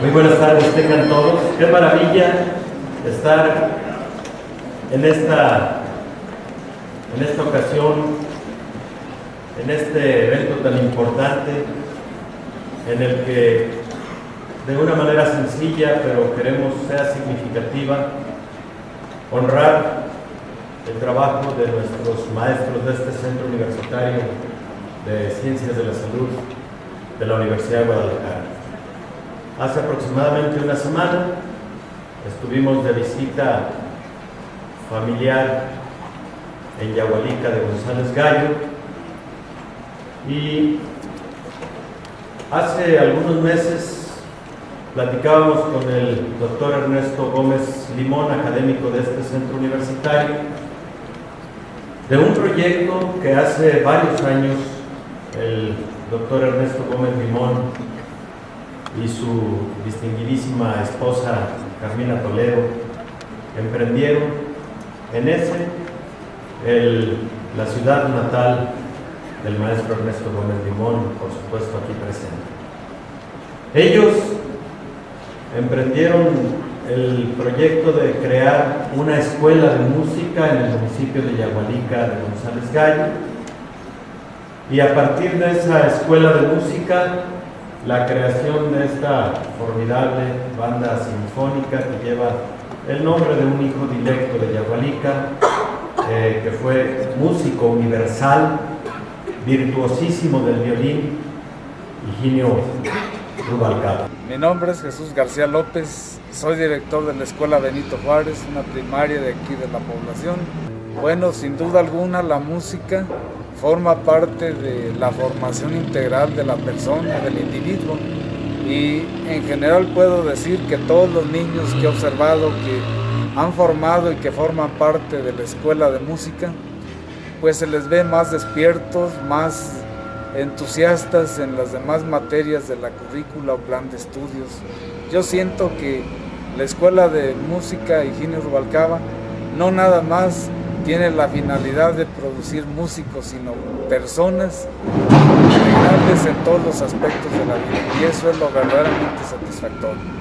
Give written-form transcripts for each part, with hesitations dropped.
Muy buenas tardes, tengan todos. Qué maravilla estar en esta ocasión, en este evento tan importante, en el que de una manera sencilla, pero queremos sea significativa, honrar el trabajo de nuestros maestros de este Centro Universitario de Ciencias de la Salud de la Universidad de Guadalajara. Hace aproximadamente una semana estuvimos de visita familiar en Yahualica de González Gallo y hace algunos meses platicábamos con el doctor Ernesto Gómez Limón, académico de este centro universitario, de un proyecto que hace varios años el doctor Ernesto Gómez Limón y su distinguidísima esposa Carmina Toledo emprendieron en la ciudad natal del maestro Ernesto Gómez Limón, por supuesto aquí presente. Ellos emprendieron el proyecto de crear una escuela de música en el municipio de Yahualica de González Gallo, y a partir de esa escuela de música, la creación de esta formidable banda sinfónica que lleva el nombre de un hijo directo de Yahualica, que fue músico universal, virtuosísimo del violín, Higinio Rubalcaba. Mi nombre es Jesús García López, soy director de la Escuela Benito Juárez, una primaria de aquí de la población. Bueno, sin duda alguna la música forma parte de la formación integral de la persona, del individuo, y en general puedo decir que todos los niños que he observado que han formado y que forman parte de la escuela de música, pues se les ve más despiertos, más entusiastas en las demás materias de la currícula o plan de estudios. Yo siento que la Escuela de Música Higinio Rubalcaba no nada más tiene la finalidad de producir músicos, sino personas integrales en todos los aspectos de la vida, y eso es lo verdaderamente satisfactorio.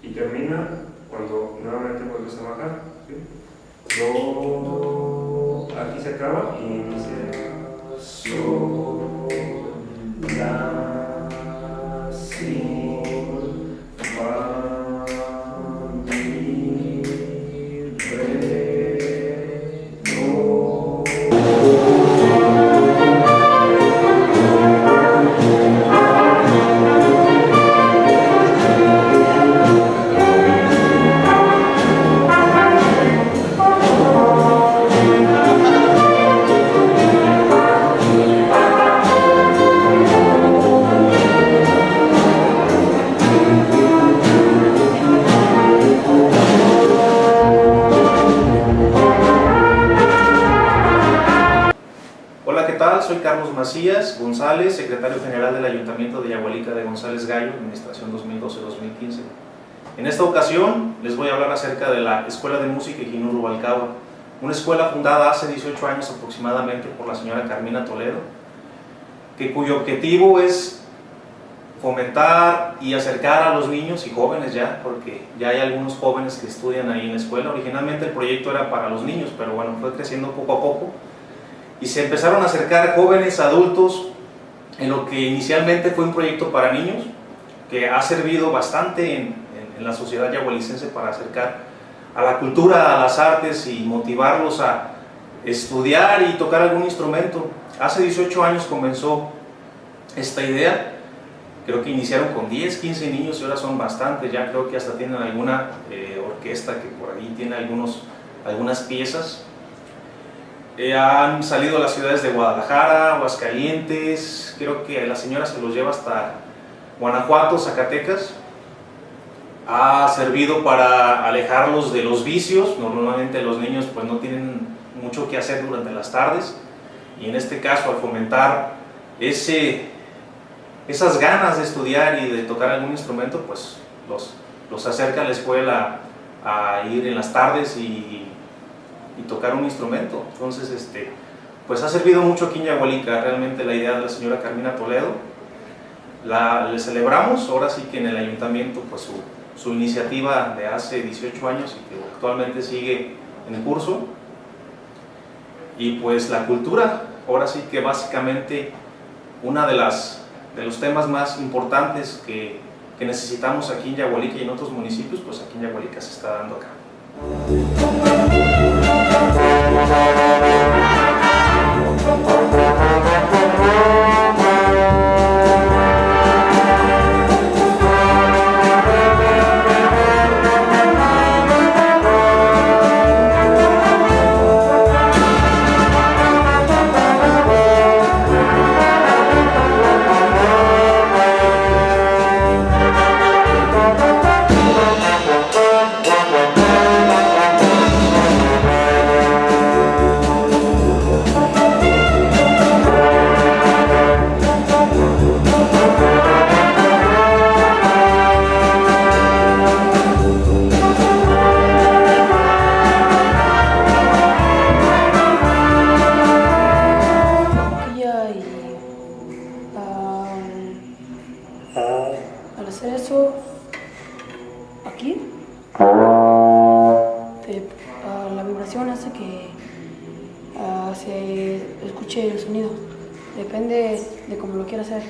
Y termina cuando nuevamente vuelves a bajar, ¿sí? Do, aquí se acaba y inicia sol, la, si, fa, mi, re, do. Soy Carlos Macías González, secretario general del Ayuntamiento de Yahualica de González Gallo, administración 2012-2015. En esta ocasión les voy a hablar acerca de la Escuela de Música Higinio Rubalcaba, una escuela fundada hace 18 años aproximadamente por la señora Carmina Toledo, cuyo objetivo es fomentar y acercar a los niños y jóvenes ya, porque ya hay algunos jóvenes que estudian ahí en la escuela. Originalmente el proyecto era para los niños, pero bueno, fue creciendo poco a poco y se empezaron a acercar jóvenes, adultos, en lo que inicialmente fue un proyecto para niños, que ha servido bastante en la sociedad yagualicense para acercar a la cultura, a las artes y motivarlos a estudiar y tocar algún instrumento. Hace 18 años comenzó esta idea. Creo que iniciaron con 10, 15 niños y ahora son bastantes, ya creo que hasta tienen alguna orquesta que por ahí tiene algunas piezas. Han salido a las ciudades de Guadalajara, Aguascalientes, creo que la señora se los lleva hasta Guanajuato, Zacatecas. Ha servido para alejarlos de los vicios. Normalmente los niños pues no tienen mucho que hacer durante las tardes y en este caso al fomentar esas ganas de estudiar y de tocar algún instrumento, pues los acerca a la escuela a ir en las tardes y tocar un instrumento. Entonces, pues ha servido mucho aquí en Yagualica, realmente la idea de la señora Carmina Toledo. Le celebramos, ahora sí que en el ayuntamiento, pues su iniciativa de hace 18 años y que actualmente sigue en curso. Y pues la cultura, ahora sí que básicamente una de los temas más importantes que necesitamos aquí en Yagualica y en otros municipios, pues aquí en Yagualica se está dando acá. Al hacer eso, aquí, la vibración hace que se escuche el sonido. Depende de cómo lo quiera hacer.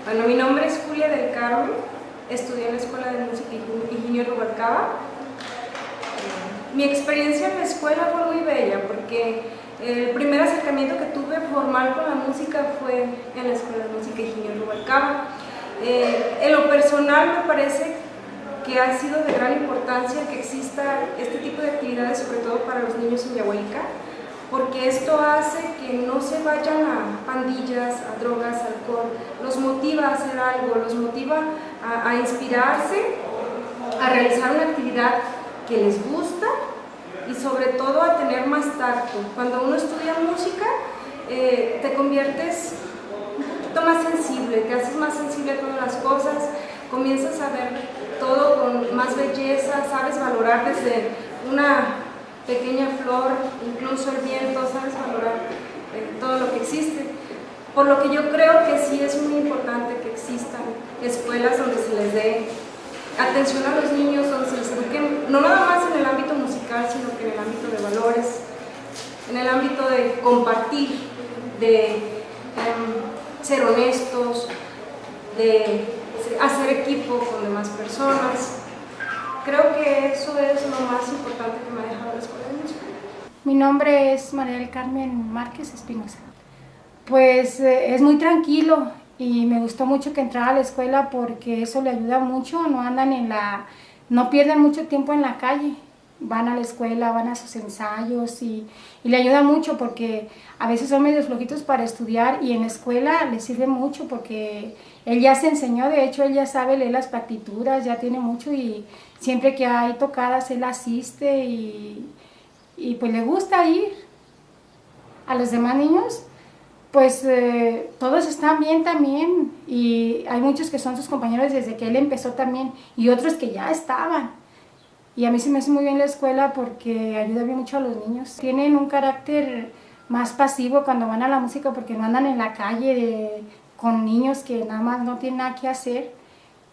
Bueno, mi nombre es Julia del Carmen, estudié en la Escuela de Música Ingenio Rubalcaba. Mi experiencia en la escuela fue muy bella porque el primer acercamiento que tuve formal con la música fue en la Escuela de Música Ingenio Rubalcaba. En lo personal me parece que ha sido de gran importancia que exista este tipo de actividades, sobre todo para los niños en Yagualica, porque esto hace que no se vayan a pandillas, a drogas, alcohol, los motiva a hacer algo, los motiva a inspirarse, a realizar una actividad que les gusta y sobre todo a tener más tacto. Cuando uno estudia música, te conviertes un poquito más sensible, te haces más sensible a todas las cosas, comienzas a ver todo con más belleza, sabes valorar desde una pequeña flor, incluso el viento, sabes valorar todo lo que existe. Por lo que yo creo que sí es muy importante que existan escuelas donde se les dé atención a los niños, donde se les eduquen, no nada más en el ámbito musical, sino que en el ámbito de valores, en el ámbito de compartir, de ser honestos, de hacer equipo con demás personas. Creo que eso es lo más importante que me ha dejado la Escuela de Música. Mi nombre es María del Carmen Márquez Espinosa. Pues es muy tranquilo y me gustó mucho que entrara a la escuela porque eso le ayuda mucho, no pierden mucho tiempo en la calle, van a la escuela, van a sus ensayos y le ayuda mucho porque a veces son medio flojitos para estudiar y en la escuela les sirve mucho porque él ya se enseñó, de hecho él ya sabe leer las partituras, ya tiene mucho y siempre que hay tocadas él asiste y pues le gusta ir. A los demás niños Pues todos están bien también y hay muchos que son sus compañeros desde que él empezó también y otros que ya estaban. Y a mí se me hace muy bien la escuela porque ayuda bien mucho a los niños. Tienen un carácter más pasivo cuando van a la música porque no andan en la calle con niños que nada más no tienen nada que hacer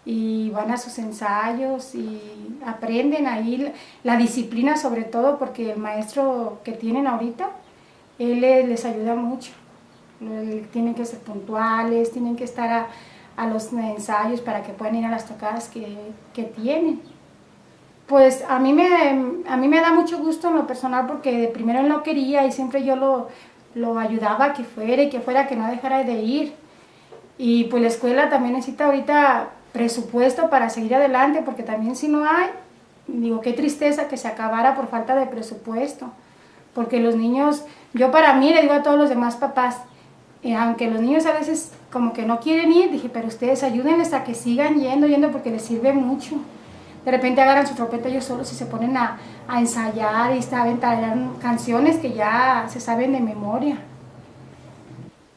y van a sus ensayos y aprenden ahí la disciplina sobre todo porque el maestro que tienen ahorita, él les ayuda mucho. Tienen que ser puntuales, tienen que estar a los ensayos para que puedan ir a las tocadas que tienen. Pues a mí me da mucho gusto en lo personal porque de primero él no quería y siempre yo lo ayudaba a que fuera y que fuera, que no dejara de ir. Y pues la escuela también necesita ahorita presupuesto para seguir adelante porque también si no hay, digo, qué tristeza que se acabara por falta de presupuesto. Porque los niños, yo para mí le digo a todos los demás papás, aunque los niños a veces como que no quieren ir, dije, pero ustedes ayúdenles a que sigan yendo porque les sirve mucho. De repente agarran su trompeta ellos solos y se ponen a ensayar y saben tallar canciones que ya se saben de memoria.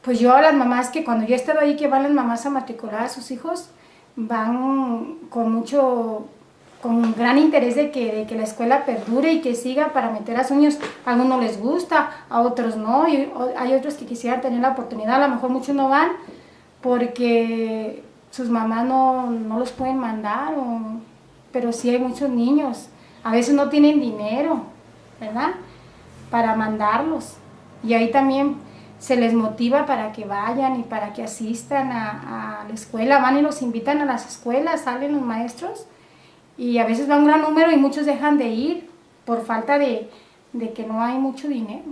Pues yo a las mamás que cuando yo he estado ahí, que van las mamás a matricular a sus hijos, van con gran interés de que la escuela perdure y que siga para meter a sus niños. A algunos les gusta, a otros no, y hay otros que quisieran tener la oportunidad, a lo mejor muchos no van porque sus mamás no los pueden mandar, pero sí hay muchos niños, a veces no tienen dinero, ¿verdad?, para mandarlos, y ahí también se les motiva para que vayan y para que asistan a la escuela, van y los invitan a las escuelas, salen los maestros, y a veces va un gran número y muchos dejan de ir por falta de que no hay mucho dinero.